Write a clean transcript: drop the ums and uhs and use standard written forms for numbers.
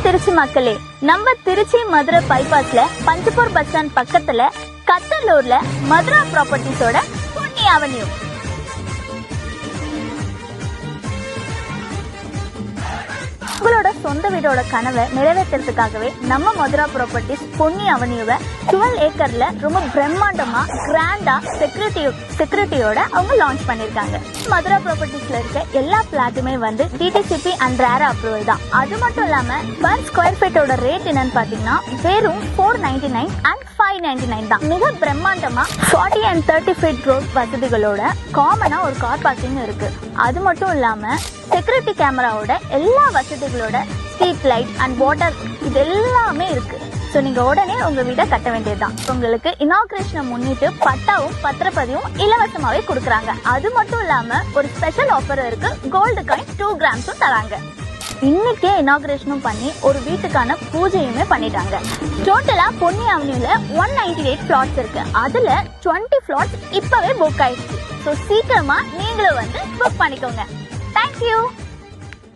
திருச்சி மக்களே, நம்ம Trichy Madurai பைபாஸ்ல Panjappur bus stand பக்கத்துல கத்தலூர்ல மதுரா ப்ராப்பர்ட்டிஸோட பொன்னி அவென்யூ. உங்களோட சொந்த வீடோட கனவை நிறைவேற்றுறதுக்காகவே நம்ம மதுரா ப்ராப்பர்ட்டிஸ் பொன்னி அவென்யூவை 12 ஏக்கர்ல ரொம்ப பிரம்மாண்டமா கிராண்டா செக்யூரிட்டியோட அவங்க லான்ச் பண்ணிருக்காங்க. மதுரா ப்ராப்பர்ட்டிஸ்ல இருக்க எல்லா பிளாட்டுமே வந்து டிடிசிபி அண்ட் ரேர் அப்ரூவல் தான். அது மட்டும் இல்லாம பர் ஸ்கொயர் ஃபீட்டோட ரேட் என்னன்னு பாத்தீங்கன்னா வெறும் 499 அண்ட் 599 தான். மிக பிரம்மாண்டமா 40 and 30 ஃபீட் ரோட் வசதிகளோட காமனா ஒரு கார் பார்க்கிங் இருக்கு. அது மட்டும் இல்லாம செக்யூரிட்டி கேமராவோட எல்லா வசதிகளோட ஸ்ட்ரீட் லைட் அண்ட் வாட்டர் இது எல்லாமே இருக்கு. ஸோ நீங்க உடனே உங்க வீட்டை கட்ட வேண்டியதுதான். உங்களுக்கு இனாகிரேஷனை முன்னிட்டு பட்டாவும் பத்திரப்பதிவும் இலவசமாவே கொடுக்குறாங்க. அது மட்டும் இல்லாம ஒரு ஸ்பெஷல் ஆஃபர் இருக்கு. கோல்டு காயின் 2 கிராம்ஸும் தராங்க. இன்னைக்கே இனாகிரேஷனும் பண்ணி ஒரு வீட்டுக்கான பூஜையுமே பண்ணிட்டாங்க. டோட்டலா பொன்னி அவென்யூல 198 பிளாட்ஸ் இருக்கு. அதுல 20 பிளாட்ஸ் இப்பவே புக் ஆயிடுச்சு. ஸோ சீக்கிரமா நீங்களும் வந்து புக் பண்ணிக்கோங்க. Thank you.